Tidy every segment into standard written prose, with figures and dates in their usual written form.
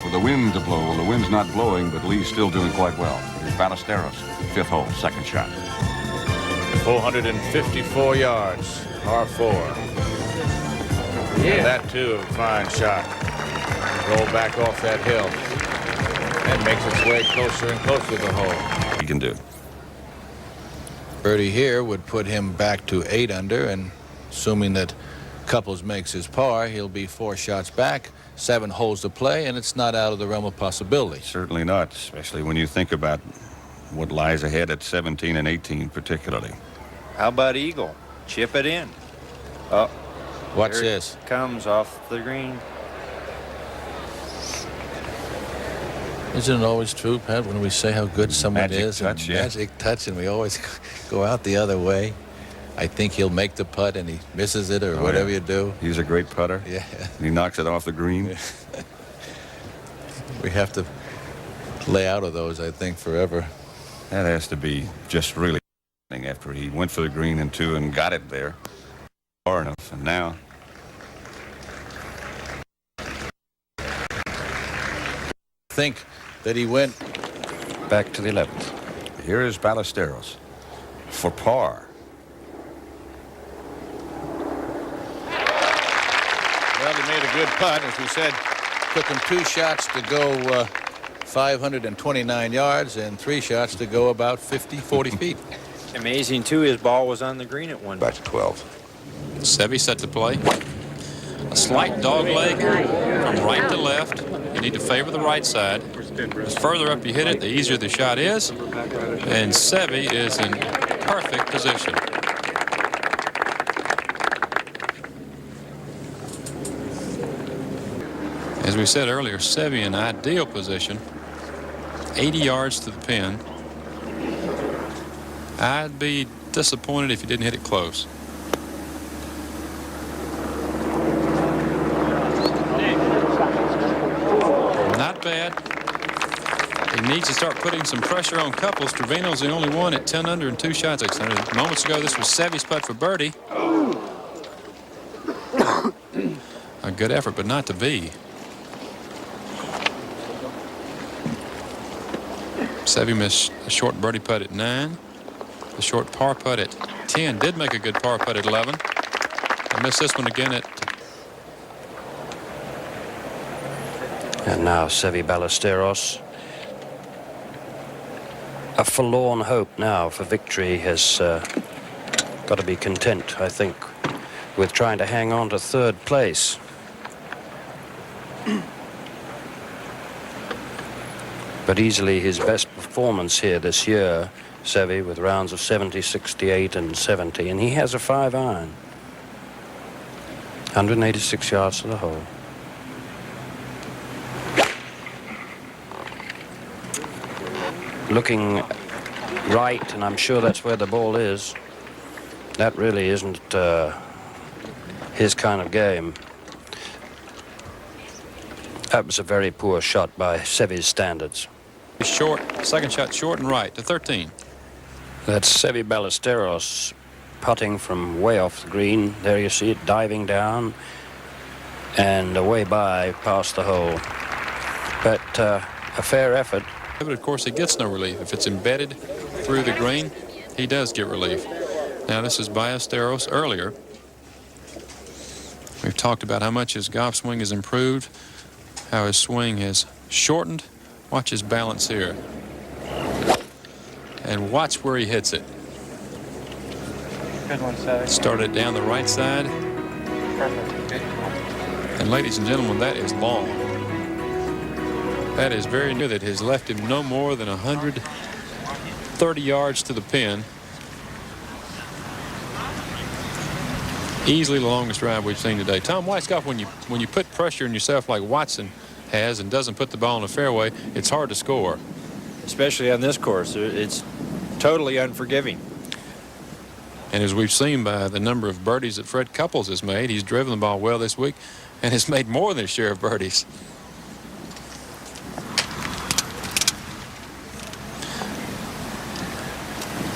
for the wind to blow. Well, the wind's not blowing, but Lee's still doing quite well. Here's Ballesteros, fifth hole, second shot. 454 yards, par 4. Yeah. That too, a fine shot. Roll back off that hill. And makes its way closer and closer to the hole. He can do. Birdie here would put him back to 8 under, and assuming that Couples makes his par, he'll be 4 shots back, 7 holes to play, and it's not out of the realm of possibility. Certainly not, especially when you think about what lies ahead at 17 and 18 particularly. How about eagle? Chip it in. Oh, what's this? Comes off the green. Isn't it always true, Pat, when we say how good someone magic is? Touch, yeah. Magic touch, and we always go out the other way. I think he'll make the putt, and he misses it, or whatever you do. He's a great putter. Yeah. He knocks it off the green. We have to lay out of those, I think, forever. That has to be just really after he went for the green in 2 and got it there far enough, and now think that he went back to the 11th. Here is Ballesteros for par. Well, he made a good putt, as we said. Took him 2 shots to go 529 yards and 3 shots to go about 40 feet. Amazing, too, his ball was on the green at one. Back to 12. Seve set to play. A slight dog leg from right to left. You need to favor the right side. The further up you hit it, the easier the shot is. And Seve is in perfect position. As we said earlier, Seve in ideal position. 80 yards to the pin. I'd be disappointed if you didn't hit it close. Not bad. He needs to start putting some pressure on Couples. Trevino's the only one at 10 under and 2 shots. Moments ago, this was Seve's putt for birdie. A good effort, but not to be. Seve missed a short birdie putt at 9. The short par putt at 10. Did make a good par putt at 11. I missed this one again at... And now SEVE Ballesteros. A forlorn hope now for victory has got to be content, I think, with trying to hang on to 3rd place. But easily his best performance here this year, Seve, with rounds of 70, 68, and 70, and he has a 5-iron. 186 yards to the hole. Looking right, and I'm sure that's where the ball is. That really isn't his kind of game. That was a very poor shot by Seve's standards. Short, second shot short and right to 13. That's SEVE Ballesteros putting from way off the green. There you see it diving down and away by past the hole. But a fair effort. But of course, he gets no relief. If it's embedded through the green, he does get relief. Now, this is Ballesteros earlier. We've talked about how much his golf swing has improved, how his swing has shortened. Watch his balance here. And watch where he hits it. Good one, Seve. Started down the right side. Perfect. And ladies and gentlemen, that is long. That is very near. That has left him no more than 130 yards to the pin. Easily the longest drive we've seen today. Tom Weiskopf, when you put pressure on yourself like Watson has and doesn't put the ball in the fairway, it's hard to score. Especially on this course, it's totally unforgiving. And as we've seen by the number of birdies that Fred Couples has made, he's driven the ball well this week and has made more than his share of birdies.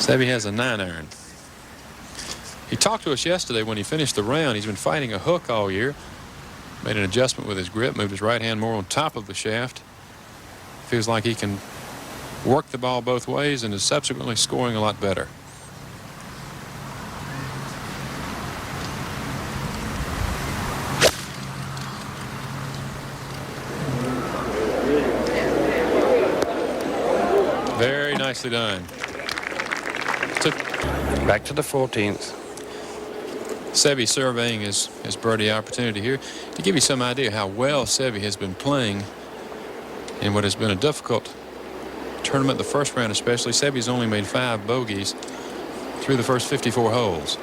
Seve has a 9-iron. He talked to us yesterday when he finished the round. He's been fighting a hook all year. Made an adjustment with his grip, moved his right hand more on top of the shaft. Feels like he can work the ball both ways and is subsequently scoring a lot better. Very nicely done. Back to the 14th. Seve surveying his birdie opportunity here. To give you some idea how well Seve has been playing in what has been a difficult tournament, the first round especially, Seve's only made 5 bogeys through the first 54 holes.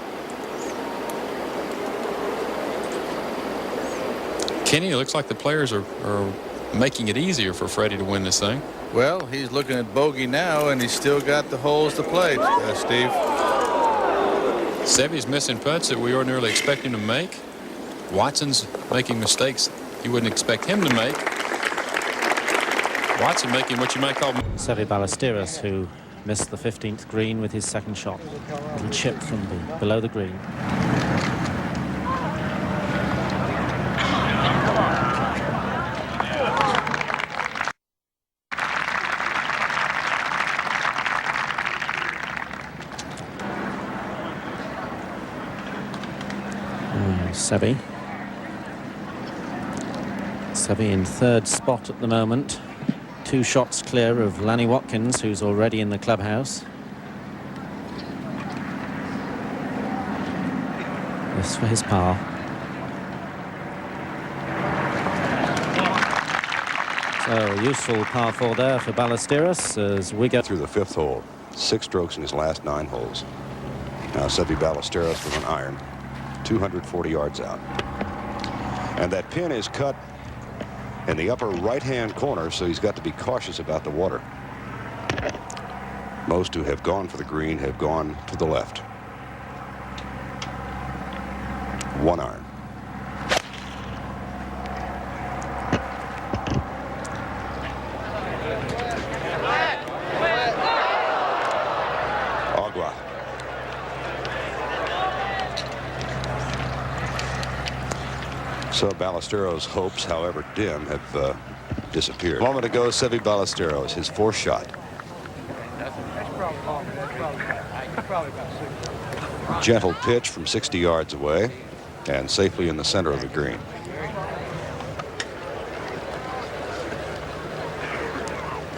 Kenny, it looks like the players are making it easier for Freddie to win this thing. Well, he's looking at bogey now, and he's still got the holes to play, Steve. Seve's missing putts that we ordinarily expect him to make. Watson's making mistakes you wouldn't expect him to make. Watson making what you might call... SEVE Ballesteros, who missed the 15th green with his second shot. Little chip from below the green. Seve in third spot at the moment. 2 shots clear of Lanny Watkins, who's already in the clubhouse. This for his par. So useful par 4 there for Ballesteros as we go through the 5th hole. 6 strokes in his last 9 holes. Now Seve Ballesteros with an iron, 240 yards out. And that pin is cut in the upper right-hand corner, so he's got to be cautious about the water. Most who have gone for the green have gone to the left. 1 iron. Agua. So Ballesteros' hopes, however dim, have disappeared. A moment ago, Seve Ballesteros, his 4th shot. Gentle pitch from 60 yards away and safely in the center of the green.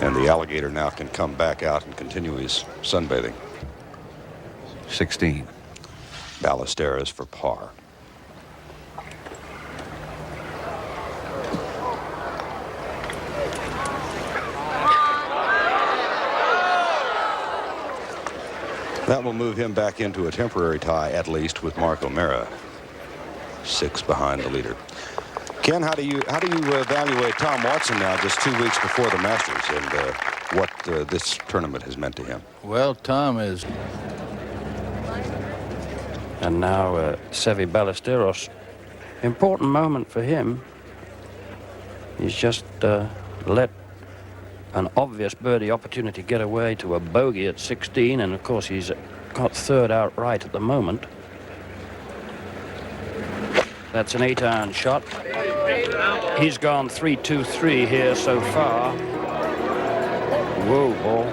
And the alligator now can come back out and continue his sunbathing. 16. Ballesteros for par. That will move him back into a temporary tie, at least, with Mark O'Mara, 6 behind the leader. Ken, how do you evaluate Tom Watson now, just 2 weeks before the Masters, and what this tournament has meant to him? Well, Tom is... And now Seve Ballesteros. Important moment for him. He's just let an obvious birdie opportunity get away to a bogey at 16, and of course he's got 3rd outright at the moment. That's an 8-iron shot. He's gone 3-2-3 here so far. Whoa, ball.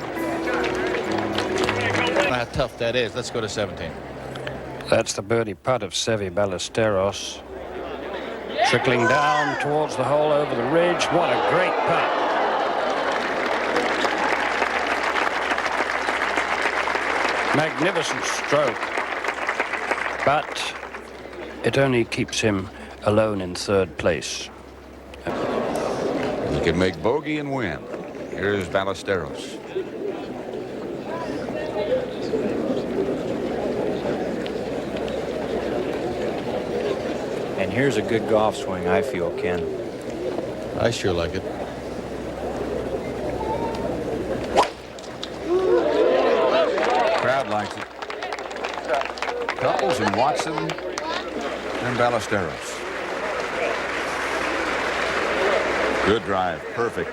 How tough that is. Let's go to 17. That's the birdie putt of Seve Ballesteros. Trickling down towards the hole over the ridge. What a great putt. Magnificent stroke, but it only keeps him alone in 3rd place. He can make bogey and win. Here's Ballesteros. And here's a good golf swing, I feel, Ken. I sure like it. Crowd likes it. Couples and Watson and Ballesteros. Good drive. Perfect.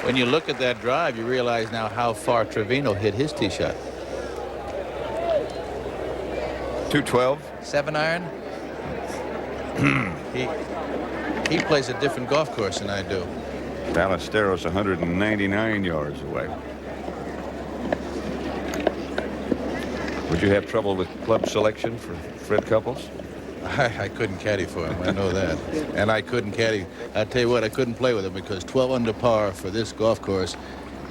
When you look at that drive, you realize now how far Trevino hit his tee shot. 212. 7 iron. He plays a different golf course than I do. Ballesteros 199 yards away. Would you have trouble with club selection for Fred Couples? I couldn't caddy for him, I know that. And I couldn't caddy. I tell you what, I couldn't play with him because 12 under par for this golf course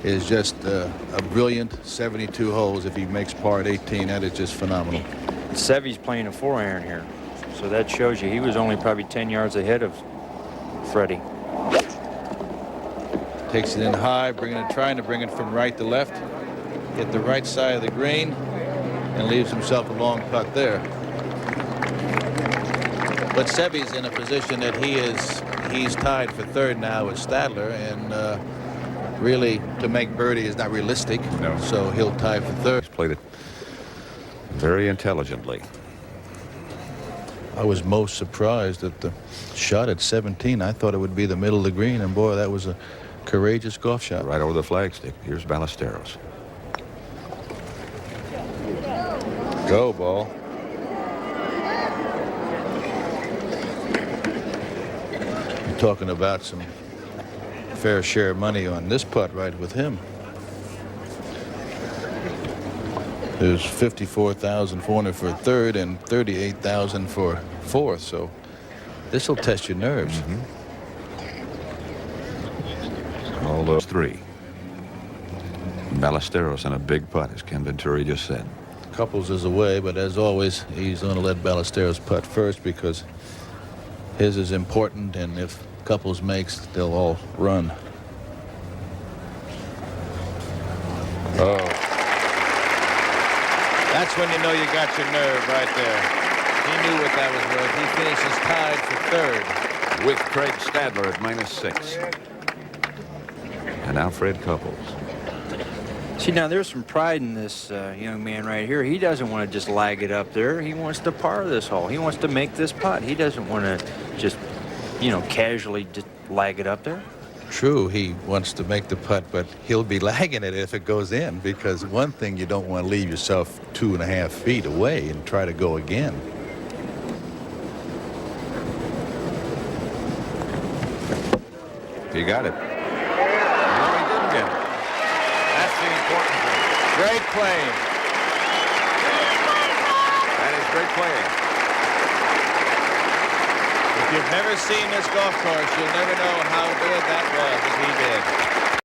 is just a brilliant 72 holes. If he makes par at 18, that is just phenomenal. Seve's playing a 4-iron here, so that shows you he was only probably 10 yards ahead of Freddie. Takes it in high, trying to bring it from right to left, hit the right side of the green, and leaves himself a long putt there. But Seve's in a position that he's tied for third now with Stadler, and really to make birdie is not realistic. No. So he'll tie for third. He's played it very intelligently. I was most surprised at the shot at 17. I thought it would be the middle of the green, and boy, that was a courageous golf shot. Right over the flagstick. Here's Ballesteros. Go, ball. You're talking about some fair share of money on this putt right with him. There's $54,400 for third and $38,000 for fourth, so this will test your nerves. All those three. Ballesteros in a big putt, as Ken Venturi just said. Couples is away, but as always, he's going to let Ballesteros putt first because his is important, and if Couples makes, they'll all run. Oh. That's when you know you got your nerve right there. He knew what that was worth. He finishes tied for third. With Craig Stadler at -6. And now Fred Couples. See, now there's some pride in this young man right here. He doesn't want to just lag it up there. He wants to par this hole. He wants to make this putt. He doesn't want to just, you know, casually just lag it up there. True, he wants to make the putt, but he'll be lagging it if it goes in, because one thing, you don't want to leave yourself 2.5 feet away and try to go again. He got it. No, he didn't get it. That's the important thing. Great play. That is great playing. If you've never seen this golf course, you'll never know how good that was that he did.